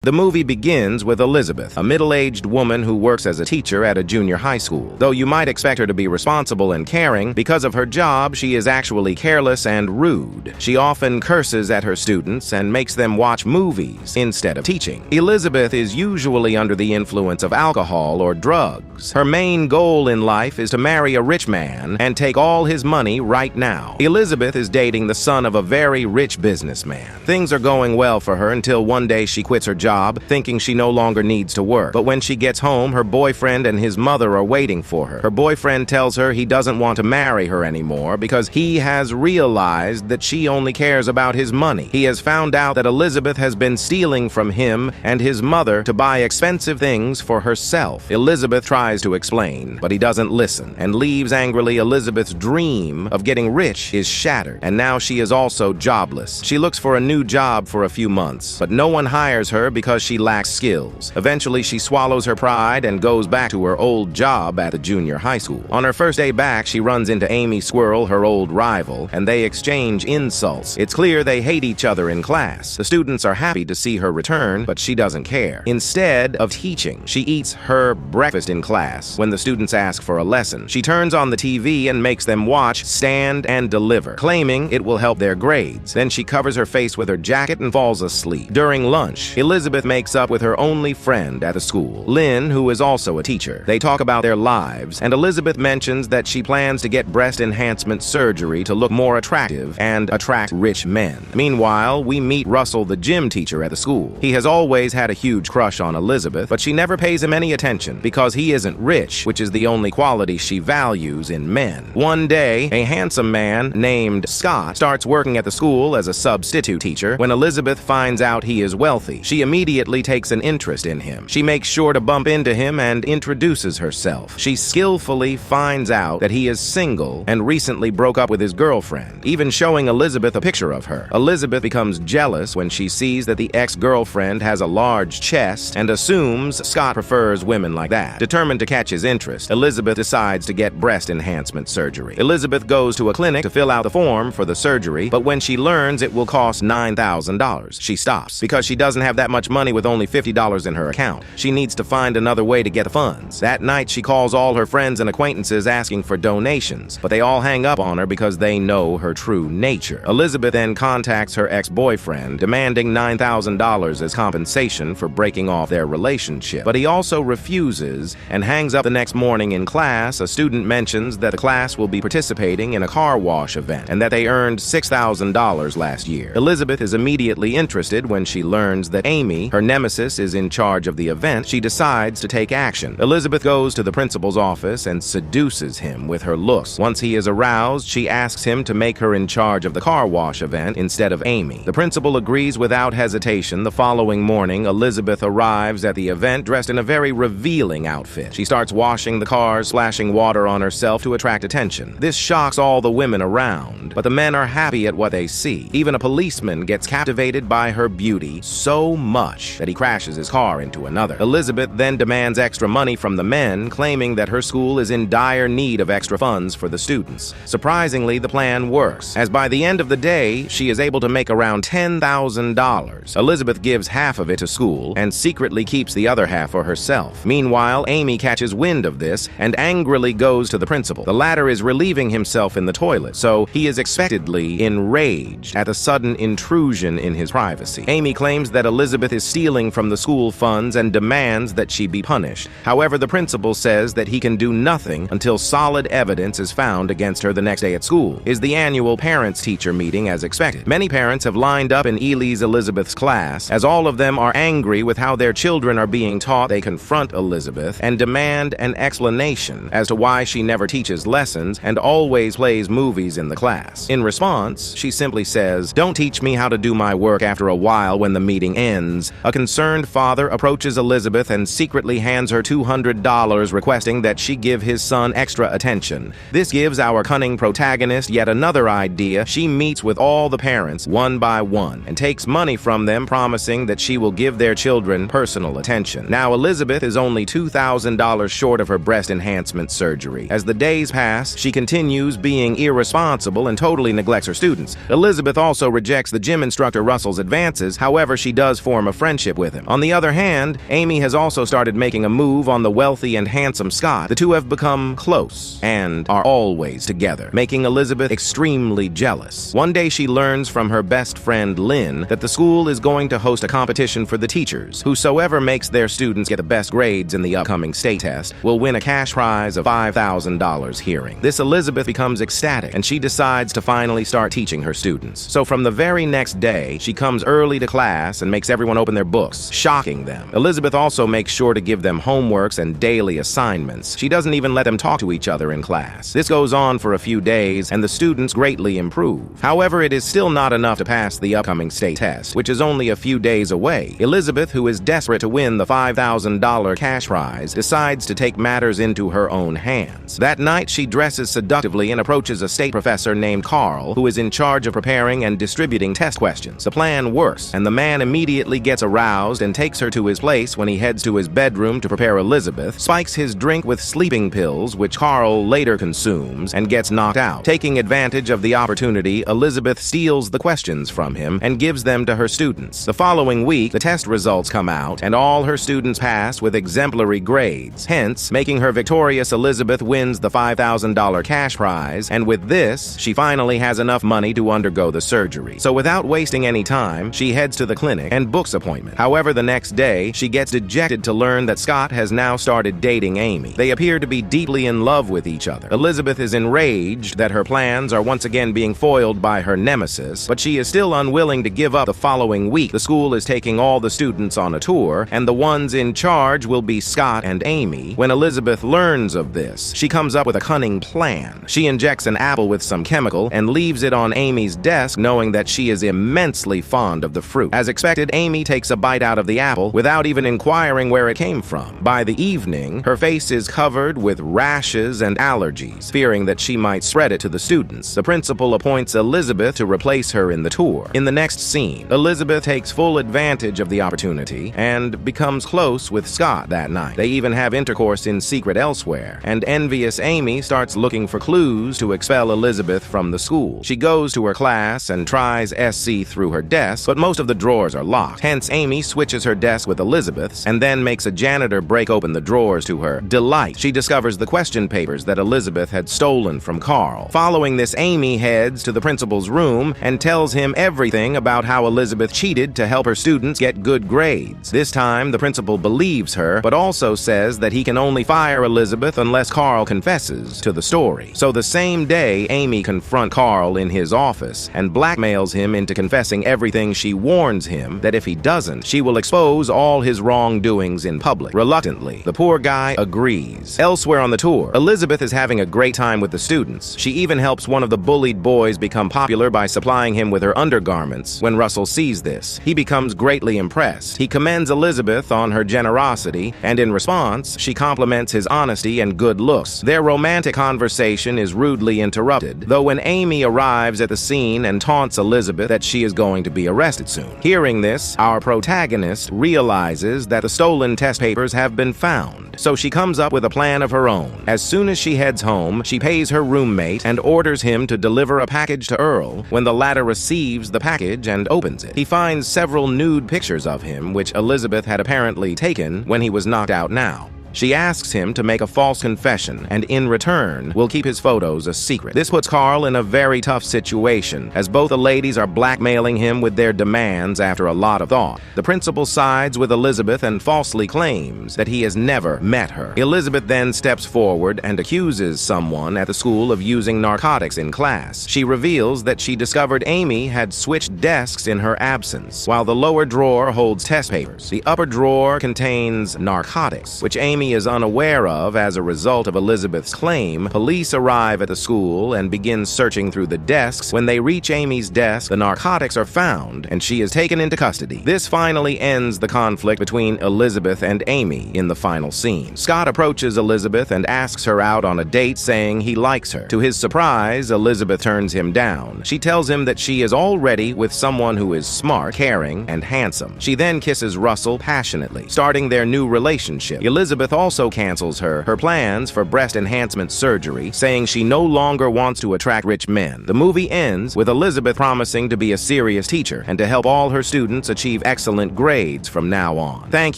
The movie begins with Elizabeth, a middle-aged woman who works as a teacher at a junior high school. Though you might expect her to be responsible and caring, because of her job, she is actually careless and rude. She often curses at her students and makes them watch movies instead of teaching. Elizabeth is usually under the influence of alcohol or drugs. Her main goal in life is to marry a rich man and take all his money right now. Elizabeth is dating the son of a very rich businessman. Things are going well for her until one day she quits her job, thinking she no longer needs to work. But when she gets home, her boyfriend and his mother are waiting for her. Her boyfriend tells her he doesn't want to marry her anymore because he has realized that she only cares about his money. He has found out that Elizabeth has been stealing from him and his mother to buy expensive things for herself. Elizabeth tries to explain, but he doesn't listen and leaves angrily. Elizabeth's dream of getting rich is shattered, and now she is also jobless. She looks for a new job for a few months, but no one hires her because she lacks skills. Eventually, she swallows her pride and goes back to her old job at the junior high school. On her first day back, she runs into Amy Squirrel, her old rival, and they exchange insults. It's clear they hate each other in class. The students are happy to see her return, but she doesn't care. Instead of teaching, she eats her breakfast in class. When the students ask for a lesson, she turns on the TV and makes them watch Stand and Deliver, claiming it will help their grades. Then she covers her face with her jacket and falls asleep. During lunch, Elizabeth makes up with her only friend at the school, Lynn, who is also a teacher. They talk about their lives, and Elizabeth mentions that she plans to get breast enhancement surgery to look more attractive and attract rich men. Meanwhile, we meet Russell, the gym teacher at the school. He has always had a huge crush on Elizabeth, but she never pays him any attention because he isn't rich, which is the only quality she values in men. One day, a handsome man named Scott starts working at the school as a substitute teacher. When Elizabeth finds out he is wealthy, she immediately takes an interest in him. She makes sure to bump into him and introduces herself. She skillfully finds out that he is single and recently broke up with his girlfriend, even showing Elizabeth a picture of her. Elizabeth becomes jealous when she sees that the ex-girlfriend has a large chest and assumes Scott prefers women like that. Determined to catch his interest, Elizabeth decides to get breast enhancement surgery. Elizabeth goes to a clinic to fill out the form for the surgery, but when she learns it will cost $9,000, she stops because she doesn't have that much money with only $50 in her account. She needs to find another way to get the funds. That night, she calls all her friends and acquaintances asking for donations, but they all hang up on her because they know her true nature. Elizabeth then contacts her ex-boyfriend, demanding $9,000 as compensation for breaking off their relationship, but he also refuses and hangs up. The next morning in class, a student mentions that the class will be participating in a car wash event and that they earned $6,000 last year. Elizabeth is immediately interested when she learns that Amy, her nemesis, is in charge of the event. She decides to take action. Elizabeth goes to the principal's office and seduces him with her looks. Once he is aroused, she asks him to make her in charge of the car wash event instead of Amy. The principal agrees without hesitation. The following morning, Elizabeth arrives at the event dressed in a very revealing outfit. She starts washing the cars, splashing water on herself to attract attention. This shocks all the women around, but the men are happy at what they see. Even a policeman gets captivated by her beauty so much that he crashes his car into another. Elizabeth then demands extra money from the men, claiming that her school is in dire need of extra funds for the students. Surprisingly, the plan works, as by the end of the day, she is able to make around $10,000. Elizabeth gives half of it to school and secretly keeps the other half for herself. Meanwhile, Amy catches wind of this and angrily goes to the principal. The latter is relieving himself in the toilet, so he is expectedly enraged at the sudden intrusion in his privacy. Amy claims that Elizabeth is stealing from the school funds and demands that she be punished. However, the principal says that he can do nothing until solid evidence is found against her. The next day at school is the annual parents-teacher meeting as expected. Many parents have lined up in Elizabeth's class. As all of them are angry with how their children are being taught, they confront Elizabeth and demand an explanation as to why she never teaches lessons and always plays movies in the class. In response, she simply says, "Don't teach me how to do my work." After a while, when the meeting ends, a concerned father approaches Elizabeth and secretly hands her $200, requesting that she give his son extra attention. This gives our cunning protagonist yet another idea. She meets with all the parents one by one and takes money from them, promising that she will give their children personal attention. Now, Elizabeth is only $2,000 short of her breast enhancement surgery. As the days pass, she continues being irresponsible and totally neglects her students. Elizabeth also rejects the gym instructor Russell's advances. However, she does form a friendship with him. On the other hand, Amy has also started making a move on the wealthy and handsome Scott. The two have become close and are always together, making Elizabeth extremely jealous. One day she learns from her best friend Lynn that the school is going to host a competition for the teachers. Whosoever makes their students get the best grades in the upcoming state test will win a cash prize of $5,000. Hearing this, Elizabeth becomes ecstatic and she decides to finally start teaching her students. So from the very next day, she comes early to class and makes everyone open their books, shocking them. Elizabeth also makes sure to give them homeworks and daily assignments. She doesn't even let them talk to each other in class. This goes on for a few days and the students greatly improve. However, it is still not enough to pass the upcoming state test, which is only a few days away. Elizabeth, who is desperate to win the $5,000 cash prize, decides to take matters into her own hands. That night, she dresses seductively and approaches a state professor named Carl, who is in charge of preparing and distributing test questions. The plan works, and the man immediately gets aroused and takes her to his place. When he heads to his bedroom to prepare, Elizabeth spikes his drink with sleeping pills, which Carl later consumes and gets knocked out. Taking advantage of the opportunity, Elizabeth steals the questions from him and gives them to her students. The following week, the test results come out, and all her students pass with exemplary grades. Hence, making her victorious, Elizabeth wins the $5,000 cash prize, and with this, she finally has enough money to undergo the surgery. So without wasting any time, she heads to the clinic and books an appointment. However, the next day, she gets dejected to learn that Scott has now started dating Amy. They appear to be deeply in love with each other. Elizabeth is enraged that her plans are once again being foiled by her nemesis, but she is still unwilling to give up. The following week, the school is taking all the students on a tour, and the ones in charge will be Scott and Amy. When Elizabeth learns of this, she comes up with a cunning plan. She injects an apple with some chemical and leaves it on Amy's desk, knowing that she is immensely fond of the fruit. As expected, Amy takes a bite out of the apple without even inquiring where it came from. By the evening, her face is covered with rashes and allergies. Fearing that she might spread it to the students, the principal appoints Elizabeth to replace her in the tour. In the next scene, Elizabeth takes full advantage of the opportunity and becomes close with Scott that night. They even have intercourse in secret elsewhere, and envious Amy starts looking for clues to expel Elizabeth from the school. She goes to her class and tries SC through her desk, but most of the drawers are locked. Hence, Amy switches her desk with Elizabeth's and then makes a janitor break open the drawers. To her delight, she discovers the question papers that Elizabeth had stolen from Carl. Following this, Amy heads to the principal's room and tells him everything about how Elizabeth cheated to help her students get good grades. This time, the principal believes her, but also says that he can only fire Elizabeth unless Carl confesses to the story. So the same day, Amy confronts Carl in his office and blackmails him into confessing everything. She warns him that if he doesn't, she will expose all his wrongdoings in public. Reluctantly, the poor guy agrees. Elsewhere on the tour, Elizabeth is having a great time with the students. She even helps one of the bullied boys become popular by supplying him with her undergarments. When Russell sees this, he becomes greatly impressed. He commends Elizabeth on her generosity, and in response, she compliments his honesty and good looks. Their romantic conversation is rudely interrupted, though when Amy arrives at the scene and taunts Elizabeth that she is going to be arrested soon. Hearing this, our protagonist realizes that the stolen test papers have been found, so she comes up with a plan of her own. As soon as she heads home, she pays her roommate and orders him to deliver a package to Earl. When the latter receives the package and opens it, he finds several nude pictures of him, which Elizabeth had apparently taken when he was knocked out. Now, she asks him to make a false confession, and in return, will keep his photos a secret. This puts Carl in a very tough situation, as both the ladies are blackmailing him with their demands. After a lot of thought, the principal sides with Elizabeth and falsely claims that he has never met her. Elizabeth then steps forward and accuses someone at the school of using narcotics in class. She reveals that she discovered Amy had switched desks in her absence. While the lower drawer holds test papers, the upper drawer contains narcotics, which Amy is unaware of. As a result of Elizabeth's claim, police arrive at the school and begin searching through the desks. When they reach Amy's desk, the narcotics are found and she is taken into custody. This finally ends the conflict between Elizabeth and Amy. In the final scene, Scott approaches Elizabeth and asks her out on a date, saying he likes her. To his surprise, Elizabeth turns him down. She tells him that she is already with someone who is smart, caring, and handsome. She then kisses Russell passionately, starting their new relationship. Elizabeth Elizabeth also cancels her plans for breast enhancement surgery, saying she no longer wants to attract rich men. The movie ends with Elizabeth promising to be a serious teacher and to help all her students achieve excellent grades from now on. Thank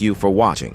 you for watching.